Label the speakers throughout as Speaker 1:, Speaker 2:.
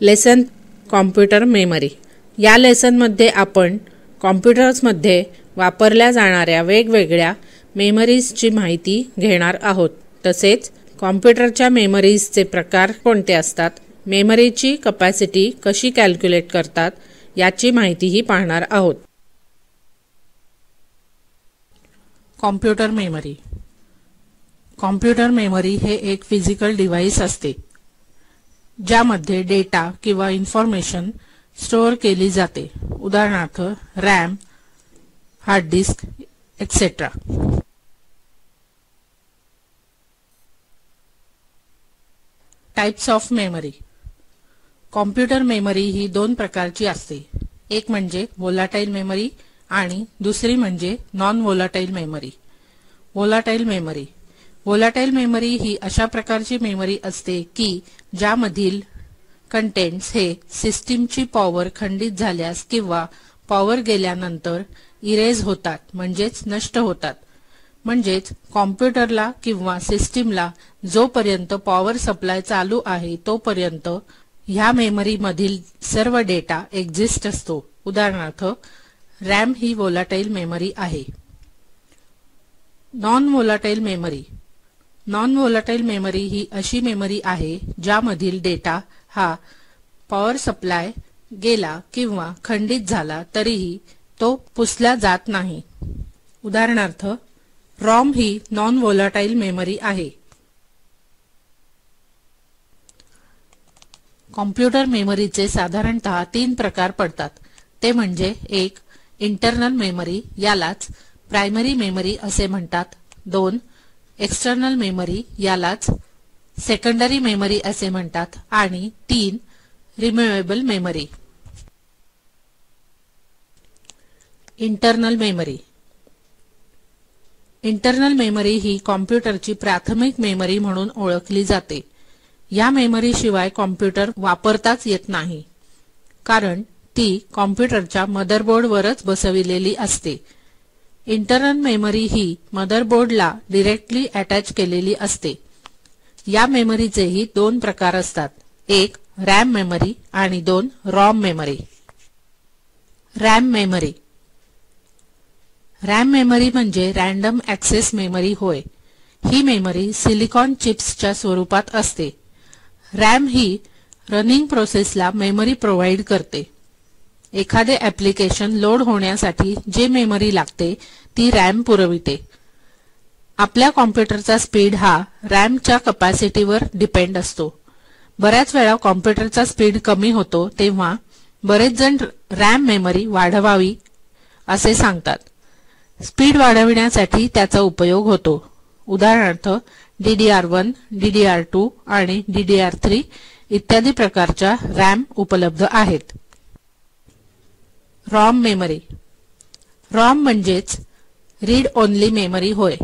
Speaker 1: Lesson computer memory. या लेसनमध्ये आपण कॉम्प्युटर्समध्ये वापरल्या जाणाऱ्या वेगवेगळ्या मेमरीजची माहिती घेणार आहोत. तसेच कॉम्प्युटरच्या मेमरीजचे प्रकार कोणते असतात, मेमरीची कपॅसिटी कशी कॅल्क्युलेट करतात याची माहितीही पाहणार आहोत.
Speaker 2: Computer memory. कॉम्प्युटर मेमरी हे एक फिजिकल डिव्हाइस असते ज्यामध्ये डेटा किंवा इन्फॉर्मेशन स्टोअर केली जाते. उदाहरणार्थ RAM, hard disk etcetera. Types of memory. Computer memory ही दोन प्रकारची असते. एक म्हणजे व्होलाटाईल मेमरी आणि दुसरी म्हणजे non volatile memory. Volatile memory. Volatile memory ही अशा प्रकारची मेमरी असते की ज्यामधील कंटेंट्स हे सिस्टीमची पॉवर खंडित झाल्यास किंवा पॉवर गेल्यानंतर इरेज होतात, म्हणजेच नष्ट होतात. म्हणजेच कॉम्प्युटरला किंवा सिस्टीमला जोपर्यंत पॉवर सप्लाय चालू आहे तोपर्यंत ह्या मेमरी मधील सर्व डेटा एक्झिस्ट असतो. उदाहरणार्थ रॅम ही व्होलाटाईल मेमरी आहे. Non volatile memory. Non volatile memory ही अशी मेमरी आहे ज्यामधील डेटा हा पॉवर सप्लाय गेला किंवा खंडित झाला तरीही तो पुसला जात नाही. उदाहरणार्थ रॉम ही नॉन व्होलाटाईल मेमरी आहे. कॉम्प्युटर मेमरीचे साधारणतः 3 प्रकार पडतात. ते म्हणजे एक इंटरनल मेमरी, यालाच प्रायमरी मेमरी असे म्हणतात. 2 एक्सटर्नल मेमरी, यालाच सेकंडरी मेमरी असे म्हणतात. आणि 3 removable memory. Internal memory. Internal memory ही कॉम्प्युटरची प्राथमिक मेमरी म्हणून ओळखली जाते. या मेमरी शिवाय कॉम्प्युटर वापरताच येत नाही, कारण ती कॉम्प्युटरच्या मदरबोर्डवरच बसविलेली असते. इंटरनल मेमरी ही मदरबोर्डला डिरेक्टली अटॅच केलेली असते. या मेमरीचेही 2 प्रकार असतात. एक रॅम मेमरी आणि 2 ROM memory. RAM memory. RAM memory म्हणजे रँडम ॲक्सेस मेमरी होय. ही मेमरी सिलिकॉन चिप्सच्या स्वरूपात असते. रॅम ही रनिंग प्रोसेसला मेमरी प्रोव्हाइड करते. एखादे ॲप्लिकेशन लोड होण्यासाठी जे मेमरी लागते ती रॅम पुरविते. आपल्या कॉम्प्युटरचा स्पीड हा रॅमच्या कपॅसिटीवर डिपेंड असतो. बऱ्याच वेळा कॉम्प्युटरचा स्पीड कमी होतो तेव्हा बरेच जण रॅम मेमरी वाढवावी असे सांगतात. स्पीड वाढविण्यासाठी त्याचा उपयोग होतो. उदाहरणार्थ DDR1, DDR2 आणि DDR3 इत्यादी प्रकारच्या रॅम उपलब्ध आहेत. ROM memory. रॉम म्हणजेच रीड ओन्ली मेमरी होय.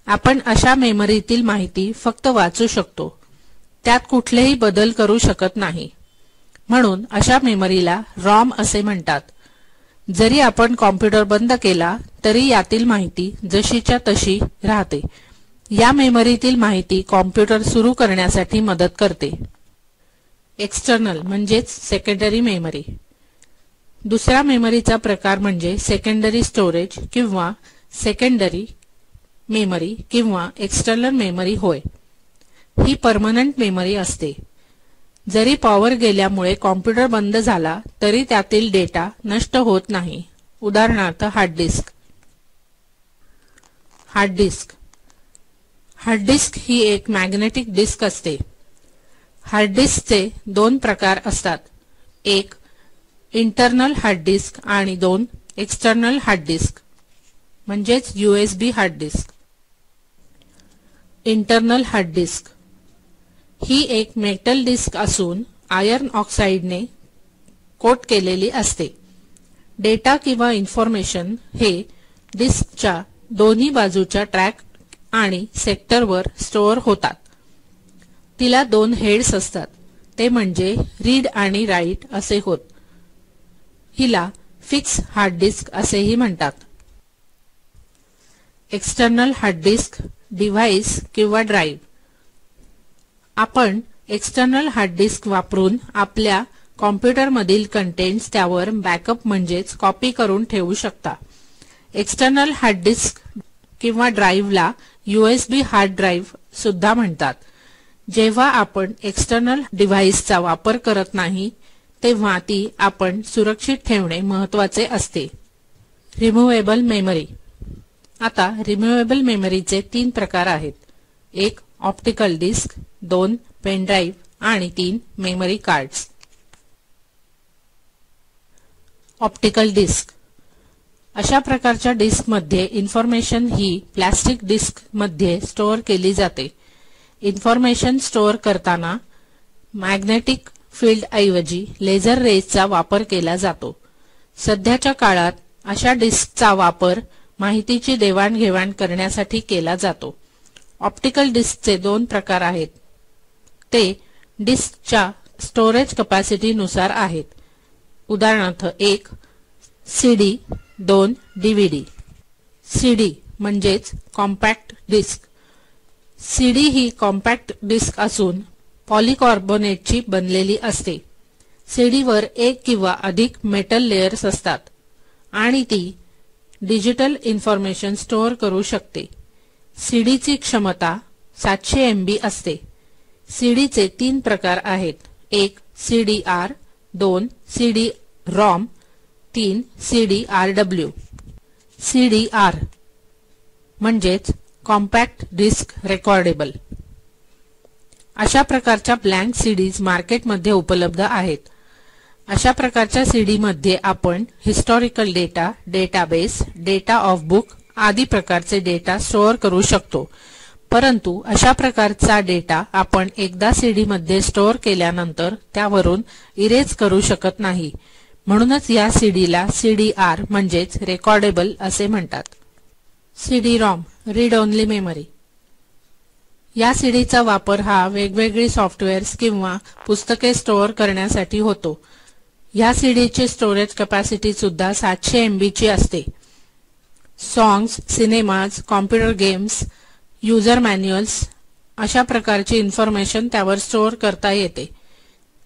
Speaker 2: आपण अशा मेमरीतील माहिती फक्त वाचू शकतो, त्यात कुठलेही बदल करू शकत नाही. म्हणून अशा मेमरीला रॉम असे म्हणतात. जरी आपण कॉम्प्युटर बंद केला तरी यातील माहिती जशीच्या तशी राहते. या मेमरीतील माहिती कॉम्प्युटर सुरू करण्यासाठी मदत करते. एक्सटर्नल म्हणजेच सेकंडरी मेमरी. दुसरा मेमरीचा प्रकार म्हणजे सेकंडरी स्टोरेज किंवा सेकंडरी मेमरी किंवा एक्सटर्नल मेमरी होय. ही परमनंट मेमरी असते. जरी पॉवर गेल्यामुळे कॉम्प्युटर बंद झाला तरी त्यातील डेटा नष्ट होत नाही. उदाहरणार्थ hard disk. Hard disk. Hard disk ही एक मॅग्नेटिक डिस्क असते. हार्ड डिस्कचे 2 प्रकार असतात. एक इंटरनल हार्ड डिस्क आणि 2 एक्सटर्नल हार्ड डिस्क म्हणजेच USB hard disk. Internal hard disk ही एक मेटल डिस्क असून आयर्न ऑक्साईडने कोट केलेली असते. डेटा किंवा इन्फॉर्मेशन हे डिस्कच्या दोन्ही बाजूच्या ट्रॅक आणि सेक्टरवर स्टोअर होतात. तिला 2 हेड्स असतात, ते म्हणजे रीड आणि राईट असे होत. हिला फिक्स हार्ड डिस्क असेही म्हणतात. एक्सटर्नल हार्ड डिस्क डिव्हाइस किंवा ड्राईव्ह. आपण एक्सटर्नल हार्ड डिस्क वापरून आपल्या कॉम्प्युटरमधील कंटेंट्स त्यावर बॅकअप म्हणजेच कॉपी करून ठेवू शकता. एक्सटर्नल हार्ड डिस्क किंवा ड्राईव्हला USB हार्ड ड्राईव्ह सुद्धा म्हणतात. जेव्हा आपण एक्सटर्नल डिव्हाइसचा वापर करत नाही तेव्हा ती आपण सुरक्षित ठेवणे महत्त्वाचे असते. Removable memory. आता रिमूव्हेबल मेमरीचे 3 प्रकार आहेत. 1 ऑप्टिकल डिस्क, 2 पेन ड्राईव्ह आणि 3 मेमरी कार्ड्स. Optical disc. अशा प्रकारच्या डिस्कमध्ये इन्फॉर्मेशन ही प्लास्टिक डिस्कमध्ये स्टोअर केली जाते. इन्फॉर्मेशन स्टोअर करताना मॅग्नेटिक फील्ड ऐवजी लेझर रेजचा वापर केला जातो. सध्याच्या काळात अशा डिस्कचा वापर माहितीची देवाणघेवाण करण्यासाठी केला जातो. ऑप्टिकल डिस्कचे 2 प्रकार आहेत. ते डिस्कच्या स्टोरेज कॅपॅसिटी नुसार आहेत. उदाहरणार्थ 1 CD, 2 DVD. CD म्हणजेच कॉम्पॅक्ट डिस्क. CD ही कॉम्पॅक्ट डिस्क असून पॉलीकार्बोनेटची बनलेली असते. CD वर 1 किंवा अधिक मेटल लेयर्स असतात आणि ती डिजिटल इन्फॉर्मेशन स्टोअर करू शकते. CD ची क्षमता 700 MB असते. CD चे 3 प्रकार आहेत. 1 CD-R, 2 CD-ROM, 3 CD-RW. CD-R म्हणजेच कॉम्पॅक्ट डिस्क रेकॉर्डेबल. अशा प्रकारच्या ब्लँक CDs मार्केटमध्ये उपलब्ध आहेत. अशा प्रकारच्या CD मध्ये आपण historical data, database, data of book आदी प्रकारचे डेटा स्टोअर करू शकतो. परंतु अशा प्रकारचा डेटा आपण एकदा CD मध्ये स्टोअर केल्यानंतर त्यावरून इरेज करू शकत नाही. म्हणूनच या CDला CD-R म्हणजेच रेकॉर्डेबल असे म्हणतात. CD-ROM read only memory. या CDचा वापर हा वेगवेगळी सॉफ्टवेअर्स किंवा पुस्तके स्टोअर करण्यासाठी होतो. या CDची स्टोरेज कॅपॅसिटी सुद्धा 700 MB ची असते. Songs, cinemas, computer games, user manuals अशा प्रकारची इन्फॉर्मेशन त्यावर स्टोअर करता येते.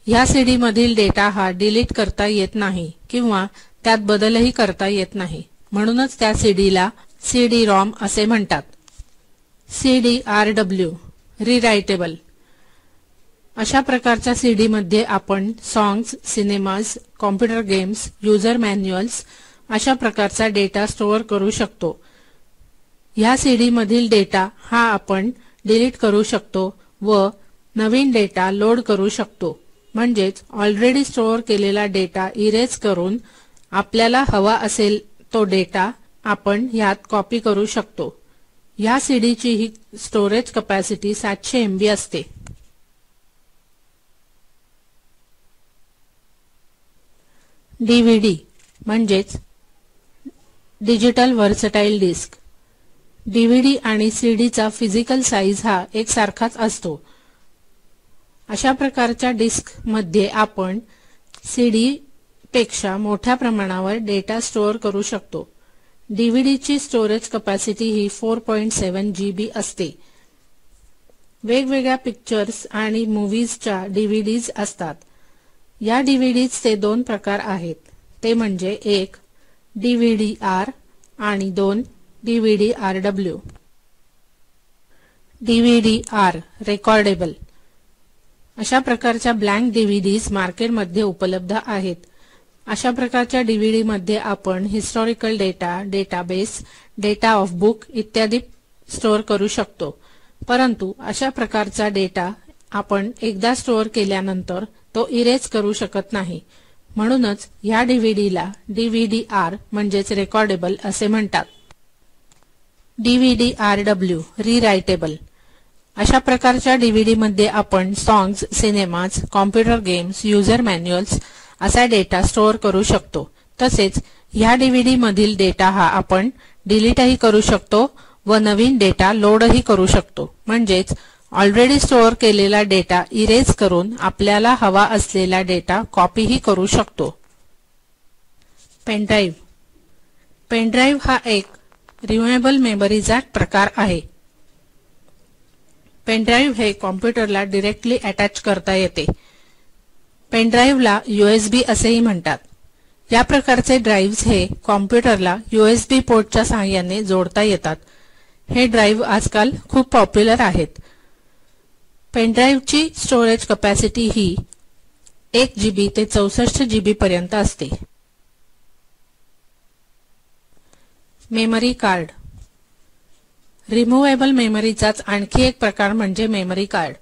Speaker 2: या CD मधील डेटा हा डिलीट करता येत नाही किंवा त्यात बदलही करता येत नाही. म्हणूनच त्या CDला CD-ROM असे म्हणतात. CD-RW रीरायटेबल. अशा प्रकारच्या CD मध्ये आपण songs, cinemas, computer games, user manuals अशा प्रकारचा डेटा स्टोअर करू शकतो. ह्या CD मधील डेटा हा आपण डिलीट करू शकतो व नवीन डेटा लोड करू शकतो. म्हणजेच ऑलरेडी स्टोअर केलेला डेटा इरेज करून आपल्याला हवा असेल तो डेटा आपण ह्यात कॉपी करू शकतो. या CDची ही स्टोरेज कॅपॅसिटी 700 MB असते. DVD म्हणजेच डिजिटल व्हर्सटाईल डिस्क. DVD आणि CDचा फिजिकल साईज हा एकसारखाच असतो. अशा प्रकारच्या डिस्क मध्ये आपण CD पेक्षा मोठ्या प्रमाणावर डेटा स्टोअर करू शकतो. DVDची स्टोरेज कॅपॅसिटी ही 4.7 GB असते. वेगवेगळ्या पिक्चर्स आणि मूव्हीजच्या DVDs असतात. या DVDsचे 2 प्रकार आहेत. ते म्हणजे 1 DVD-R आणि 2 DVD-RW. DVD-R रेकॉर्डेबल. अशा प्रकारच्या ब्लँक DVDs मार्केटमध्ये उपलब्ध आहेत. अशा प्रकारच्या DVD मध्ये आपण historical data, database, data of book इत्यादी स्टोअर करू शकतो. परंतु अशा प्रकारचा डेटा आपण एकदा स्टोअर केल्यानंतर तो इरेज करू शकत नाही. म्हणूनच या DVDला DVD-R म्हणजेच रेकॉर्डेबल असे म्हणतात. DVD-RW रीरायटेबल. अशा प्रकारच्या DVD मध्ये आपण songs, cinemas, computer games, user manuals असा डेटा स्टोअर करू शकतो. तसेच ह्या DVD मधील डेटा हा आपण डिलीटही करू शकतो व नवीन डेटा लोडही करू शकतो. म्हणजेच ऑलरेडी स्टोअर केलेला डेटा इरेज करून आपल्याला हवा असलेला डेटा कॉपीही करू शकतो. पेनड्राईव्ह. पेनड्राईव्ह हा एक रिमूव्हेबल मेमरीचा प्रकार आहे. पेनड्राईव्ह हे कॉम्प्युटरला डिरेक्टली अटॅच करता येते. पेनड्राईव्हला USB असेही म्हणतात. या प्रकारचे ड्राईव्ह्ज हे कॉम्प्युटरला USB पोर्टच्या सहाय्याने जोडता येतात. हे ड्राईव्ह आजकाल खूप पॉप्युलर आहेत. पेनड्राईव्हची स्टोरेज कपॅसिटी ही 1 GB ते 64 GB पर्यंत असते. Memory card. रिमूव्हेबल मेमरीचाच आणखी एक प्रकार म्हणजे मेमरी कार्ड.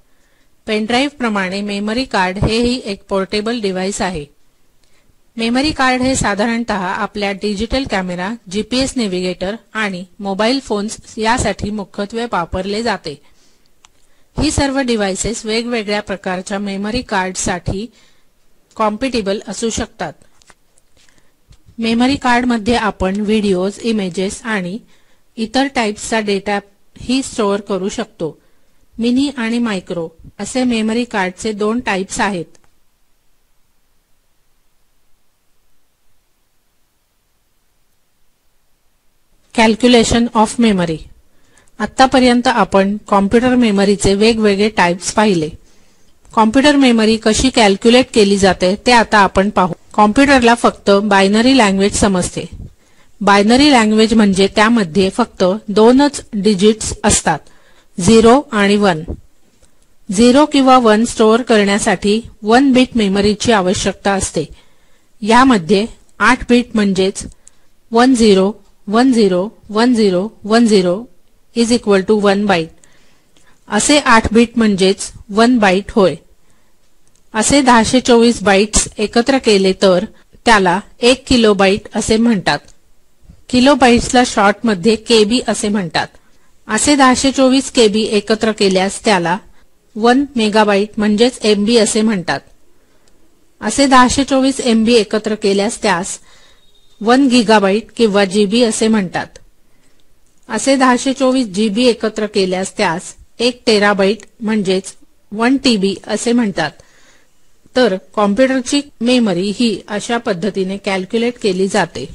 Speaker 2: पेनड्राईव्ह प्रमाणे मेमरी कार्ड हेही एक पोर्टेबल डिव्हाइस आहे. मेमरी कार्ड हे साधारणतः आपल्या डिजिटल कॅमेरा, GPS नेव्हिगेटर आणि मोबाईल फोन्स यासाठी मुख्यत्वे वापरले जाते. ही सर्व डिव्हाइसेस वेगवेगळ्या प्रकारच्या मेमरी कार्डसाठी कॉम्पॅटिबल असू शकतात. मेमरी कार्डमध्ये आपण व्हिडिओज, इमेजेस आणि इतर टाइप्सचा डेटा ही स्टोअर करू शकतो. मिनी आणि मायक्रो असे मेमरी कार्डचे 2 टाइप्स आहेत. Calculation of memory. आतापर्यंत आपण कॉम्प्युटर मेमरीचे वेगवेगळे टाइप्स पाहिले. कॉम्प्युटर मेमरी कशी कॅल्क्युलेट केली जाते ते आता आपण पाहू. कॉम्प्युटरला फक्त बायनरी लँग्वेज समजते. बायनरी लँग्वेज म्हणजे त्यामध्ये फक्त 2च डिजिट्स असतात, 0 आणि 1. 0 किंवा 1 स्टोअर करण्यासाठी 1 बिट मेमरीची आवश्यकता असते. यामध्ये 8 बिट म्हणजेच 10 10 10 10 इज इक्वल टू 1 बाईट. असे 8 बिट म्हणजेच 1 बाईट होय. असे 1024 बाईट्स एकत्र केले तर त्याला 1 किलोबाईट असे म्हणतात. किलोबाईट्सला शॉर्टमध्ये KB असे म्हणतात. असे 1024 KB एकत्र केल्यास त्याला 1 मेगाबाईट म्हणजेच MB असे म्हणतात. असे 1024 MB एकत्र केल्यास त्यास 1 गिगाबाईट किंवा GB असे म्हणतात. असे 1024 GB एकत्र केल्यास त्यास 1 टेराबाईट म्हणजेच 1 TB असे म्हणतात. तर कॉम्प्युटरची मेमरी ही अशा पद्धतीने कॅल्क्युलेट केली जाते.